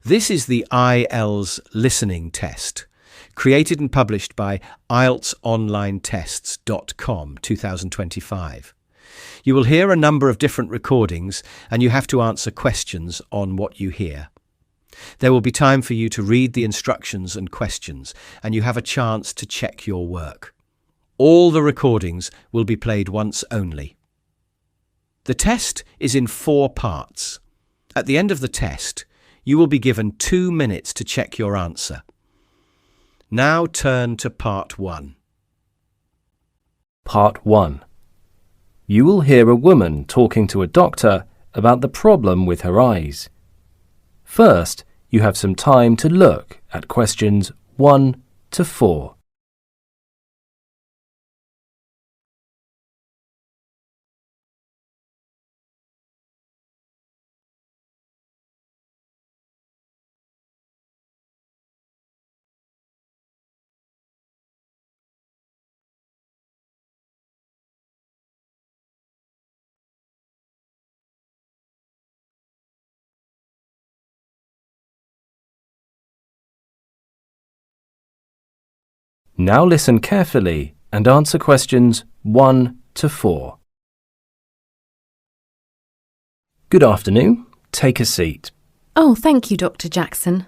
This is the IELTS listening test, created and published by IELTSonlinetests.com 2025. You will hear a number of different recordings and you have to answer questions on what you hear. There will be time for you to read the instructions and questions, and you have a chance to check your work. All the recordings will be played once only. The test is in 4 parts. At the end of the test, you will be given 2 minutes to check your answer. Now turn to Part 1. Part 1. You will hear a woman talking to a doctor about the problem with her eyes. First, you have some time to look at questions 1 to 4. Now listen carefully and answer questions 1 to 4. Good afternoon. Take a seat. Oh, thank you, Dr. Jackson.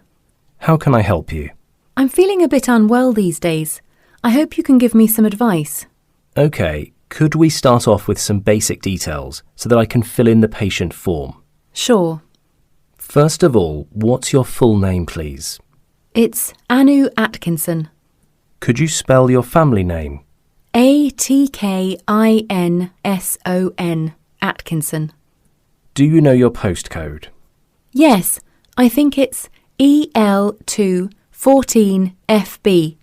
How can I help you? I'm feeling a bit unwell these days. I hope you can give me some advice. OK, could we start off with some basic details so that I can fill in the patient form? Sure. First of all, what's your full name, please? It's Anu Atkinson. Could you spell your family name? Atkinson. Atkinson. Do you know your postcode? Yes, I think it's EL214FB.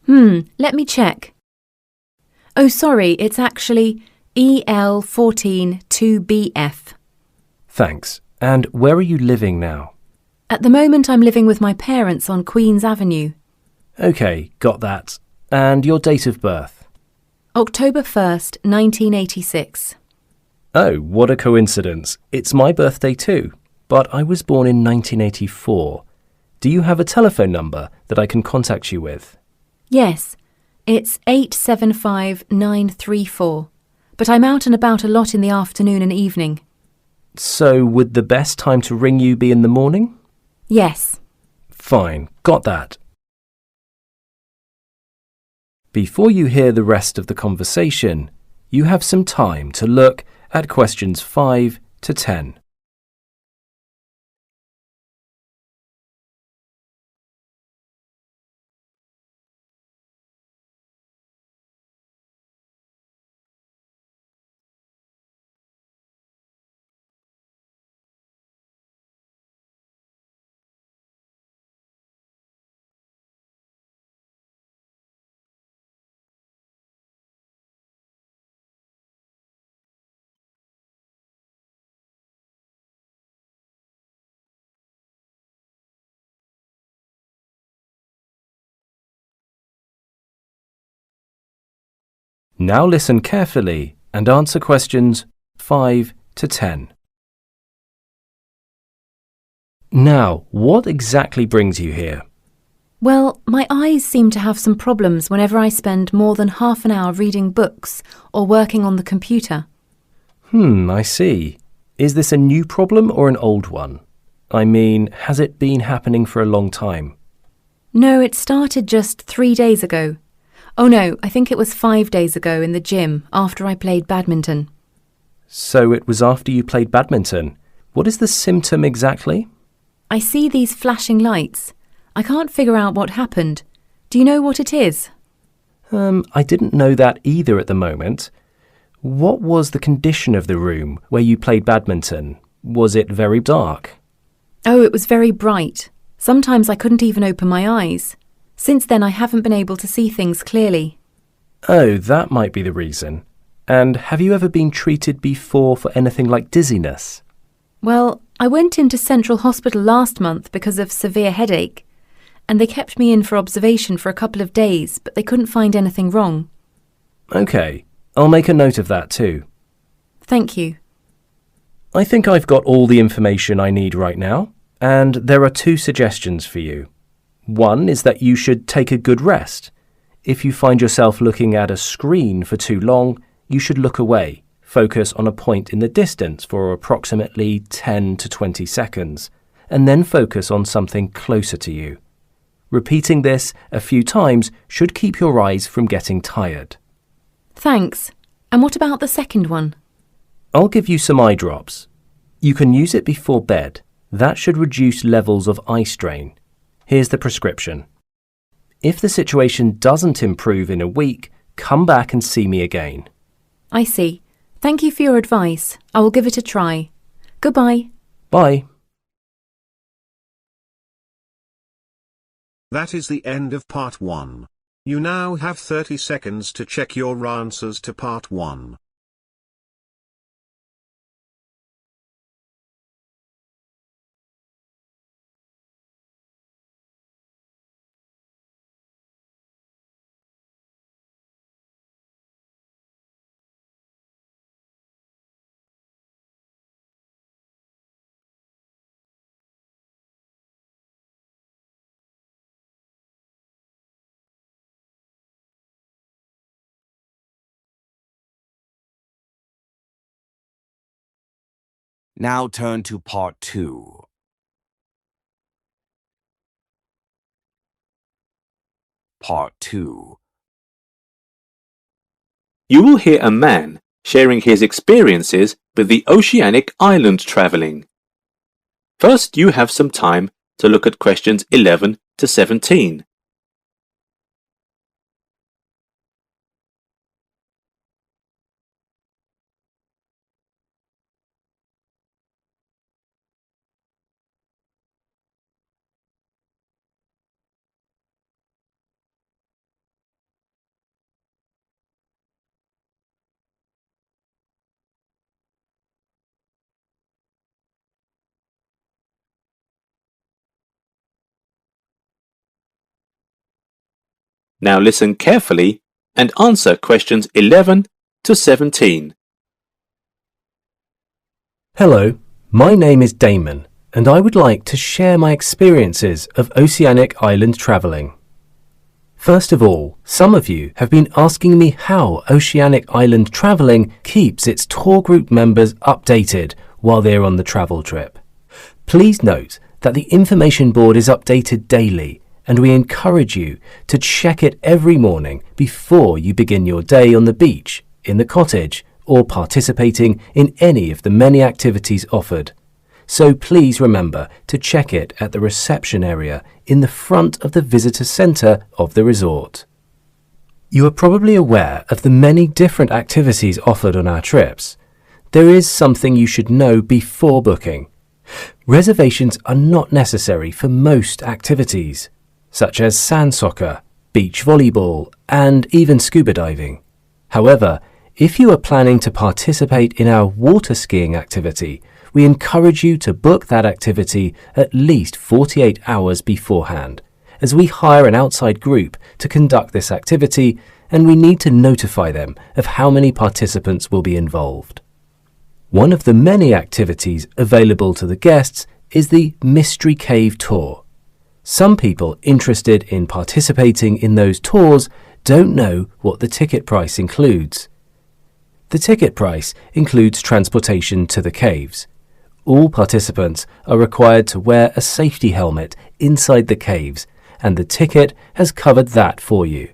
Let me check. Oh, sorry, it's actually EL142BF. Thanks. And where are you living now? At the moment, I'm living with my parents on Queen's Avenue. OK, got that. And your date of birth? October 1st, 1986. Oh, what a coincidence. It's my birthday too, but I was born in 1984. Do you have a telephone number that I can contact you with? Yes, it's 875934, but I'm out and about a lot in the afternoon and evening. So would the best time to ring you be in the morning? Yes. Fine, got that. Before you hear the rest of the conversation, you have some time to look at questions 5 to 10. Now listen carefully and answer questions 5 to 10. Now, what exactly brings you here? Well, my eyes seem to have some problems whenever I spend more than half an hour reading books or working on the computer. I see. Is this a new problem or an old one? I mean, has it been happening for a long time? No, it started just 3 days ago. Oh no, I think it was 5 days ago in the gym after I played badminton. So it was after you played badminton. What is the symptom exactly? I see these flashing lights. I can't figure out what happened. Do you know what it is? I didn't know that either at the moment. What was the condition of the room where you played badminton? Was it very dark? Oh, it was very bright. Sometimes I couldn't even open my eyes. Since then, I haven't been able to see things clearly. Oh, that might be the reason. And have you ever been treated before for anything like dizziness? Well, I went into Central Hospital last month because of severe headache, and they kept me in for observation for a couple of days, but they couldn't find anything wrong. OK, I'll make a note of that too. Thank you. I think I've got all the information I need right now. and there are two suggestions for you. One is that you should take a good rest. If you find yourself looking at a screen for too long, you should look away. Focus on a point in the distance for approximately 10 to 20 seconds, and then focus on something closer to you. Repeating this a few times should keep your eyes from getting tired. Thanks. And what about the second one? I'll give you some eye drops. You can use it before bed. That should reduce levels of eye strain. Here's the prescription. If the situation doesn't improve in a week, come back and see me again. I see. Thank you for your advice. I will give it a try. Goodbye. Bye. That is the end of part 1. You now have 30 seconds to check your answers to part 1. Now turn to part 2. Part 2. You will hear a man sharing his experiences with the oceanic island traveling. First, you have some time to look at questions 11 to 17. Now listen carefully and answer questions 11 to 17. Hello, my name is Damon, and I would like to share my experiences of oceanic island travelling. First of all, some of you have been asking me how Oceanic Island Travelling keeps its tour group members updated while they're on the travel trip. Please note that the information board is updated daily, and we encourage you to check it every morning before you begin your day on the beach, in the cottage, or participating in any of the many activities offered. So please remember to check it at the reception area in the front of the visitor centre of the resort. You are probably aware of the many different activities offered on our trips. There is something you should know before booking. Reservations are not necessary for most activities, such as sand soccer, beach volleyball, and even scuba diving. However, if you are planning to participate in our water skiing activity, we encourage you to book that activity at least 48 hours beforehand, as we hire an outside group to conduct this activity and we need to notify them of how many participants will be involved. One of the many activities available to the guests is the Mystery Cave Tour. Some people interested in participating in those tours don't know what the ticket price includes. The ticket price includes transportation to the caves. All participants are required to wear a safety helmet inside the caves, and the ticket has covered that for you.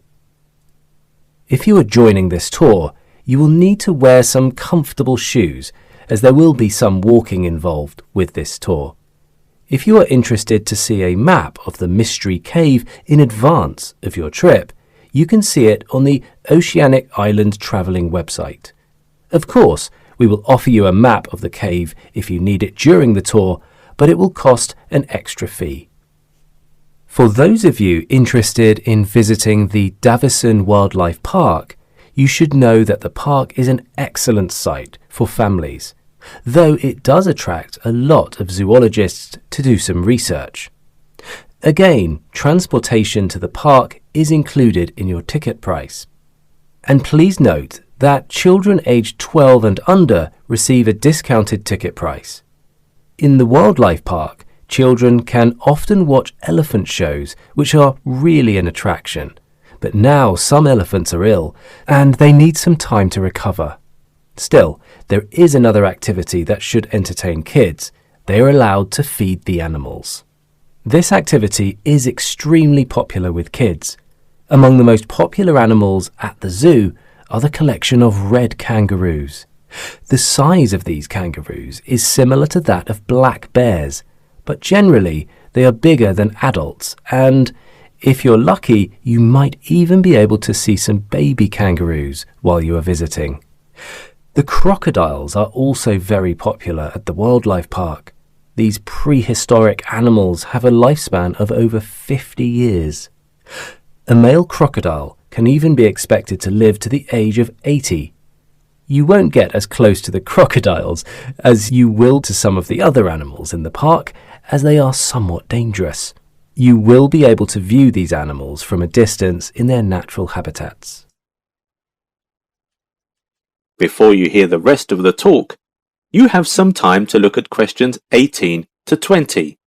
If you are joining this tour, you will need to wear some comfortable shoes, as there will be some walking involved with this tour. If you are interested to see a map of the Mystery Cave in advance of your trip, you can see it on the Oceanic Island Travelling website. Of course, we will offer you a map of the cave if you need it during the tour, but it will cost an extra fee. For those of you interested in visiting the Davison Wildlife Park, you should know that the park is an excellent site for families, though it does attract a lot of zoologists to do some research. Again, transportation to the park is included in your ticket price. And please note that children aged 12 and under receive a discounted ticket price. In the wildlife park, children can often watch elephant shows, which are really an attraction. But now some elephants are ill, and they need some time to recover. Still, there is another activity that should entertain kids. They are allowed to feed the animals. This activity is extremely popular with kids. Among the most popular animals at the zoo are the collection of red kangaroos. The size of these kangaroos is similar to that of black bears, but generally they are bigger than adults, and if you're lucky, you might even be able to see some baby kangaroos while you are visiting. The crocodiles are also very popular at the wildlife park. These prehistoric animals have a lifespan of over 50 years. A male crocodile can even be expected to live to the age of 80. You won't get as close to the crocodiles as you will to some of the other animals in the park, as they are somewhat dangerous. You will be able to view these animals from a distance in their natural habitats. Before you hear the rest of the talk, you have some time to look at questions 18 to 20.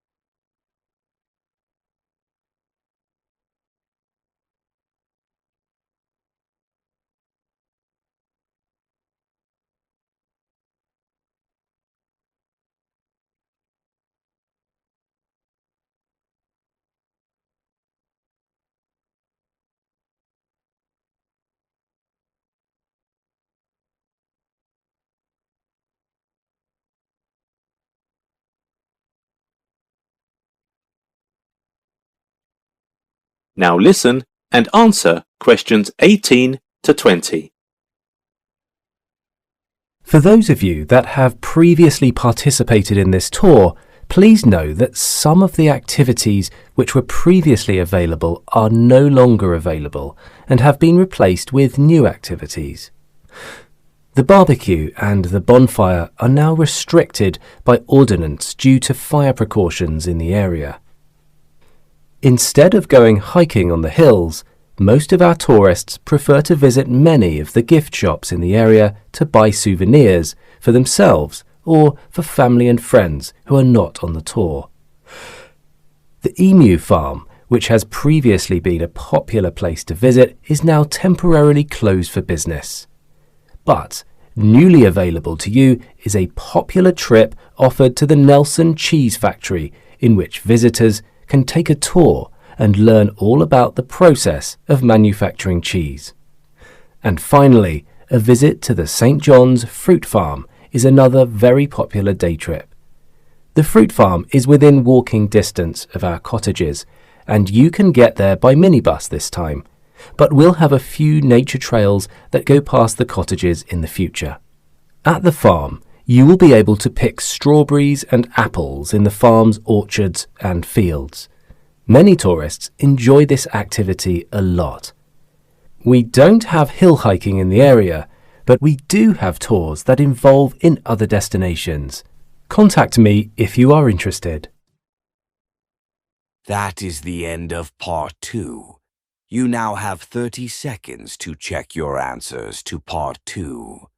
Now listen and answer questions 18 to 20. For those of you that have previously participated in this tour, please know that some of the activities which were previously available are no longer available and have been replaced with new activities. The barbecue and the bonfire are now restricted by ordinance due to fire precautions in the area. Instead of going hiking on the hills, most of our tourists prefer to visit many of the gift shops in the area to buy souvenirs for themselves or for family and friends who are not on the tour. The emu farm, which has previously been a popular place to visit, is now temporarily closed for business. But newly available to you is a popular trip offered to the Nelson Cheese Factory, in which visitors can take a tour and learn all about the process of manufacturing cheese. And finally, a visit to the St. John's Fruit Farm is another very popular day trip. The fruit farm is within walking distance of our cottages, and you can get there by minibus this time, but we'll have a few nature trails that go past the cottages in the future. At the farm, you will be able to pick strawberries and apples in the farm's orchards and fields. Many tourists enjoy this activity a lot. We don't have hill hiking in the area, but we do have tours that involve in other destinations. Contact me if you are interested. That is the end of part 2. You now have 30 seconds to check your answers to part 2.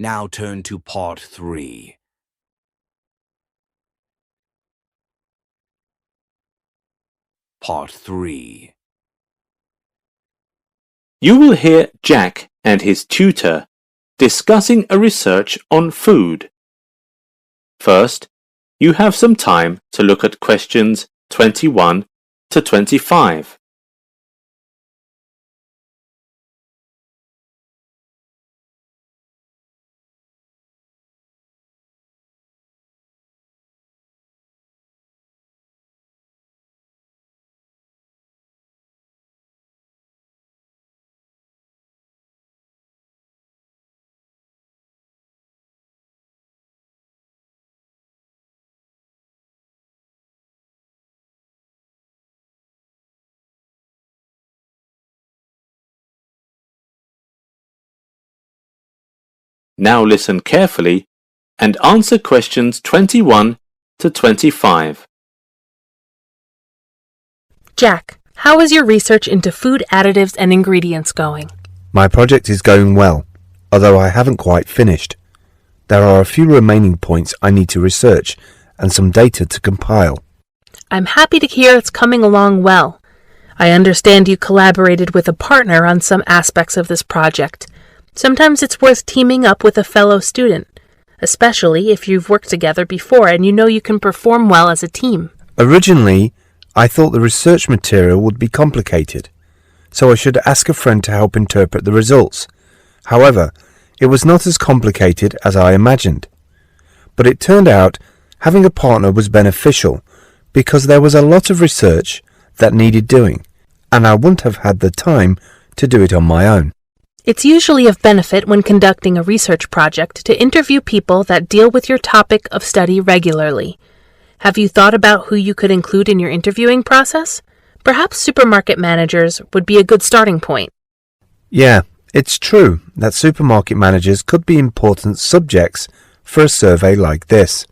Now turn to part 3. Part 3. You will hear Jack and his tutor discussing a research on food. First, you have some time to look at questions 21 to 25. Now listen carefully and answer questions 21 to 25. Jack, how is your research into food additives and ingredients going? My project is going well, although I haven't quite finished. There are a few remaining points I need to research and some data to compile. I'm happy to hear it's coming along well. I understand you collaborated with a partner on some aspects of this project. Sometimes it's worth teaming up with a fellow student, especially if you've worked together before and you know you can perform well as a team. Originally, I thought the research material would be complicated, so I should ask a friend to help interpret the results. However, it was not as complicated as I imagined. But it turned out having a partner was beneficial because there was a lot of research that needed doing, and I wouldn't have had the time to do it on my own. It's usually of benefit when conducting a research project to interview people that deal with your topic of study regularly. Have you thought about who you could include in your interviewing process? Perhaps supermarket managers would be a good starting point. Yeah, it's true that supermarket managers could be important subjects for a survey like this.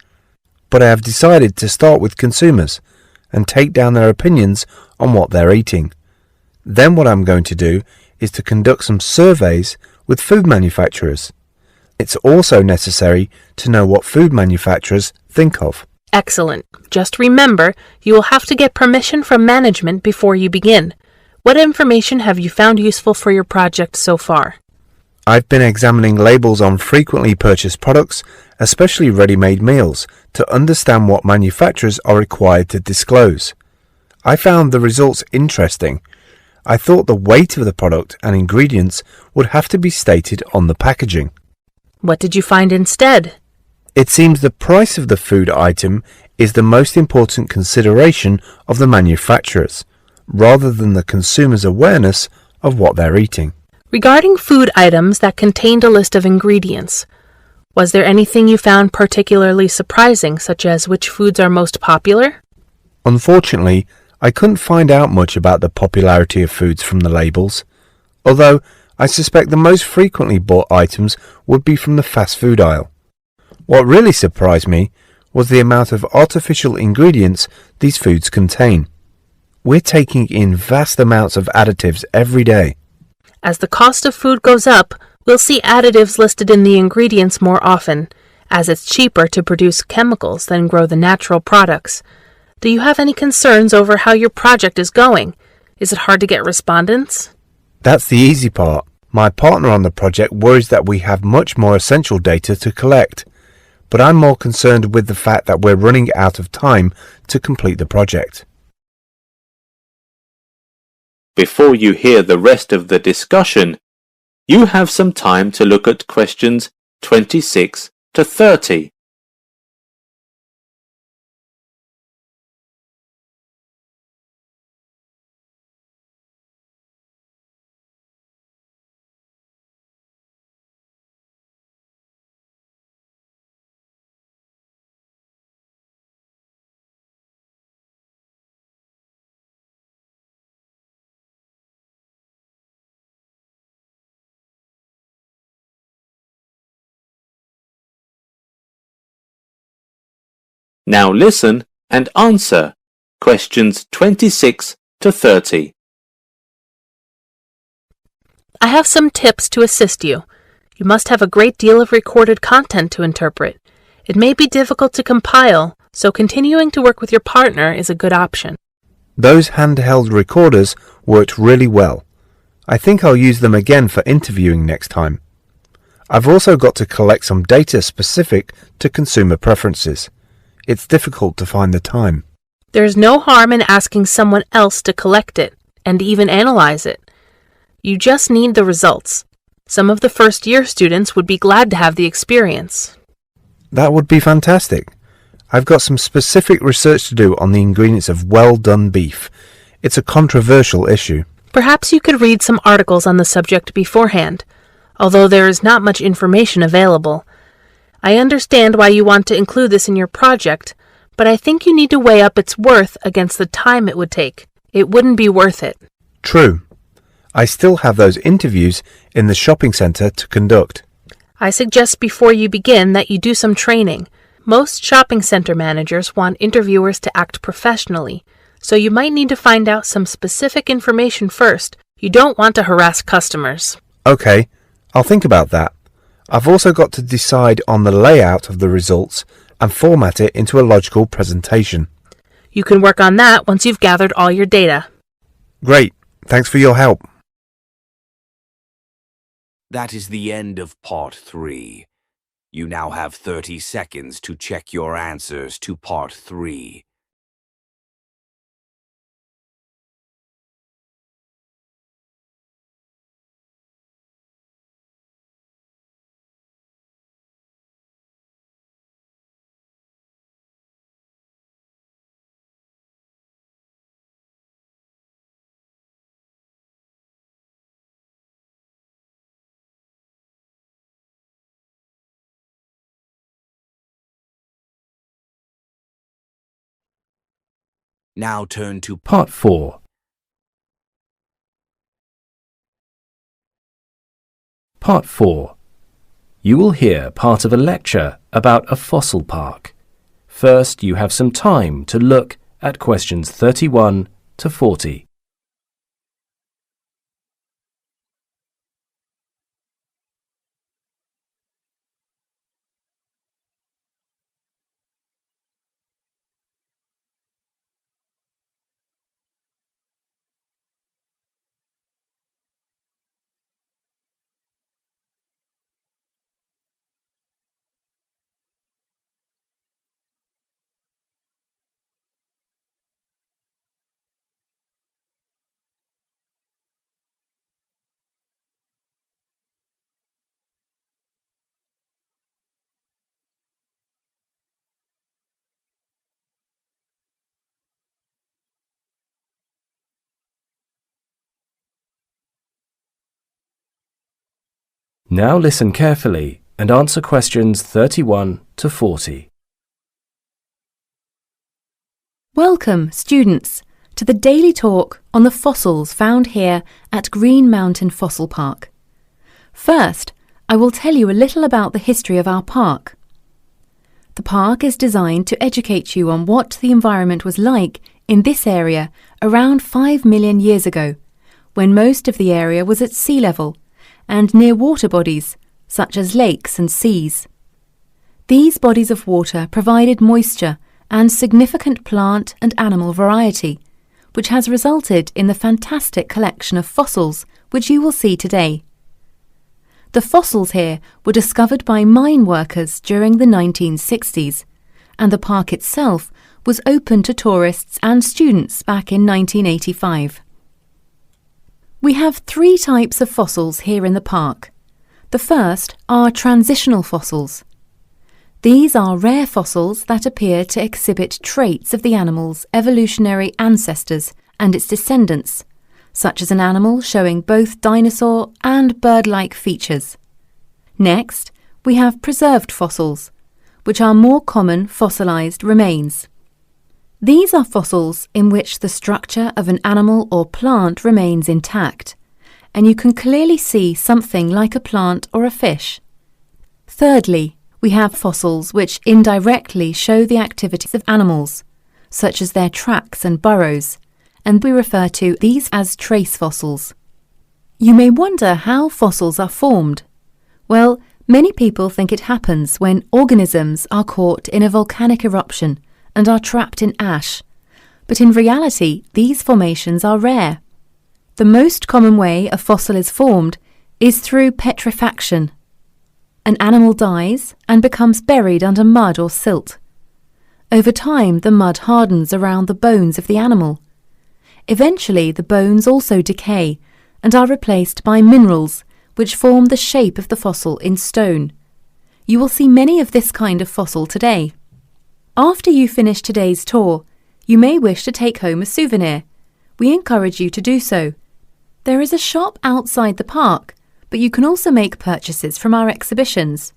But I have decided to start with consumers and take down their opinions on what they're eating. Then what I'm going to do is to conduct some surveys with food manufacturers. It's also necessary to know what food manufacturers think of. Excellent. Just remember, you will have to get permission from management before you begin. What information have you found useful for your project so far? I've been examining labels on frequently purchased products, especially ready-made meals, to understand what manufacturers are required to disclose. I found the results interesting. I thought the weight of the product and ingredients would have to be stated on the packaging. What did you find instead? It seems the price of the food item is the most important consideration of the manufacturers, rather than the consumer's awareness of what they're eating. Regarding food items that contained a list of ingredients, was there anything you found particularly surprising, such as which foods are most popular? Unfortunately, I couldn't find out much about the popularity of foods from the labels, although I suspect the most frequently bought items would be from the fast food aisle. What really surprised me was the amount of artificial ingredients these foods contain. We're taking in vast amounts of additives every day. As the cost of food goes up, we'll see additives listed in the ingredients more often, as it's cheaper to produce chemicals than grow the natural products. Do you have any concerns over how your project is going? Is it hard to get respondents? That's the easy part. My partner on the project worries that we have much more essential data to collect, but I'm more concerned with the fact that we're running out of time to complete the project. Before you hear the rest of the discussion, you have some time to look at questions 26 to 30. Now listen and answer questions 26 to 30. I have some tips to assist you. You must have a great deal of recorded content to interpret. It may be difficult to compile, so continuing to work with your partner is a good option. Those handheld recorders worked really well. I think I'll use them again for interviewing next time. I've also got to collect some data specific to consumer preferences. It's difficult to find the time. There's no harm in asking someone else to collect it and even analyze it. You just need the results. Some of the first-year students would be glad to have the experience. That would be fantastic. I've got some specific research to do on the ingredients of well-done beef. It's a controversial issue. Perhaps you could read some articles on the subject beforehand, although there is not much information available. I understand why you want to include this in your project, but I think you need to weigh up its worth against the time it would take. It wouldn't be worth it. True. I still have those interviews in the shopping centre to conduct. I suggest before you begin that you do some training. Most shopping center managers want interviewers to act professionally, so you might need to find out some specific information first. You don't want to harass customers. Okay, I'll think about that. I've also got to decide on the layout of the results and format it into a logical presentation. You can work on that once you've gathered all your data. Great, thanks for your help. That is the end of part 3. You now have 30 seconds to check your answers to part 3. Now turn to Part 4. Part 4. You will hear part of a lecture about a fossil park. First, you have some time to look at questions 31 to 40. Now listen carefully and answer questions 31 to 40. Welcome, students, to the daily talk on the fossils found here at Green Mountain Fossil Park. First, I will tell you a little about the history of our park. The park is designed to educate you on what the environment was like in this area around 5 million years ago, when most of the area was at sea level and near water bodies, such as lakes and seas. These bodies of water provided moisture and significant plant and animal variety, which has resulted in the fantastic collection of fossils which you will see today. The fossils here were discovered by mine workers during the 1960s, and the park itself was open to tourists and students back in 1985. We have 3 types of fossils here in the park. The first are transitional fossils. These are rare fossils that appear to exhibit traits of the animal's evolutionary ancestors and its descendants, such as an animal showing both dinosaur and bird-like features. Next, we have preserved fossils, which are more common fossilized remains. These are fossils in which the structure of an animal or plant remains intact, and you can clearly see something like a plant or a fish. Thirdly, we have fossils which indirectly show the activities of animals, such as their tracks and burrows, and we refer to these as trace fossils. You may wonder how fossils are formed. Well, many people think it happens when organisms are caught in a volcanic eruption and are trapped in ash, but in reality these formations are rare. The most common way a fossil is formed is through petrifaction. An animal dies and becomes buried under mud or silt. Over time the mud hardens around the bones of the animal. Eventually the bones also decay and are replaced by minerals which form the shape of the fossil in stone. You will see many of this kind of fossil today. After you finish today's tour, you may wish to take home a souvenir. We encourage you to do so. There is a shop outside the park, but you can also make purchases from our exhibitions.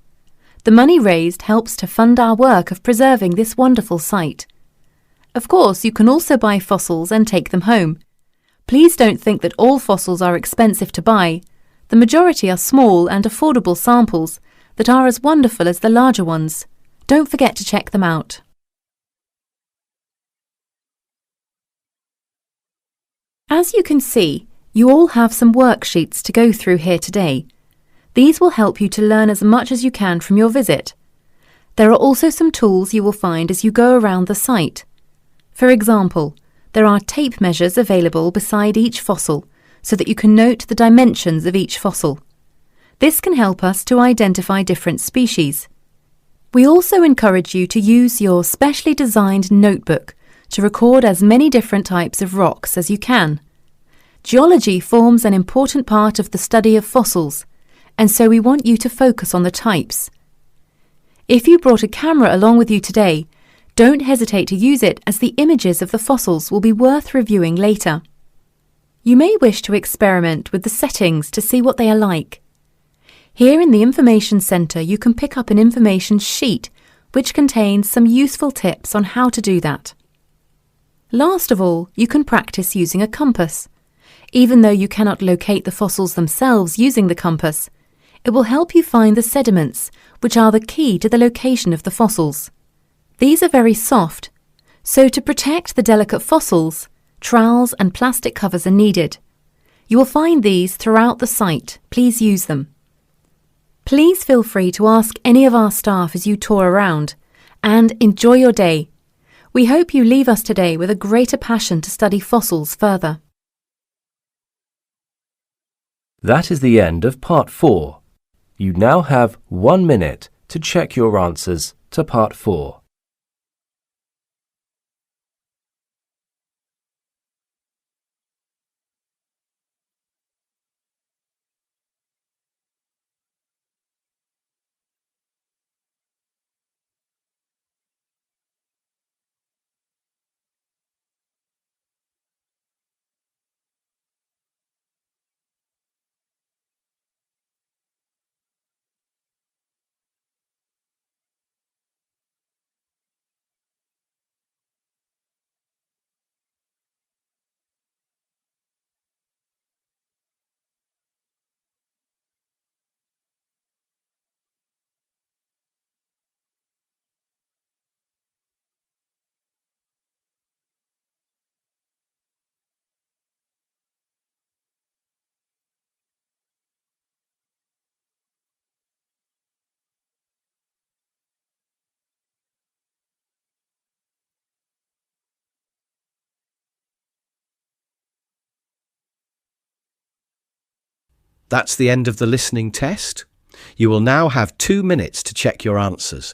The money raised helps to fund our work of preserving this wonderful site. Of course, you can also buy fossils and take them home. Please don't think that all fossils are expensive to buy. The majority are small and affordable samples that are as wonderful as the larger ones. Don't forget to check them out. As you can see, you all have some worksheets to go through here today. These will help you to learn as much as you can from your visit. There are also some tools you will find as you go around the site. For example, there are tape measures available beside each fossil so that you can note the dimensions of each fossil. This can help us to identify different species. We also encourage you to use your specially designed notebook to record as many different types of rocks as you can. Geology forms an important part of the study of fossils, and so we want you to focus on the types. If you brought a camera along with you today, don't hesitate to use it, as the images of the fossils will be worth reviewing later. You may wish to experiment with the settings to see what they are like. Here in the Information Centre you can pick up an information sheet which contains some useful tips on how to do that. Last of all, you can practice using a compass. Even though you cannot locate the fossils themselves using the compass, it will help you find the sediments, which are the key to the location of the fossils. These are very soft, so to protect the delicate fossils, trowels and plastic covers are needed. You will find these throughout the site. Please use them. Please feel free to ask any of our staff as you tour around, and enjoy your day. We hope you leave us today with a greater passion to study fossils further. That is the end of Part 4. You now have 1 minute to check your answers to Part 4. That's the end of the listening test. You will now have 2 minutes to check your answers.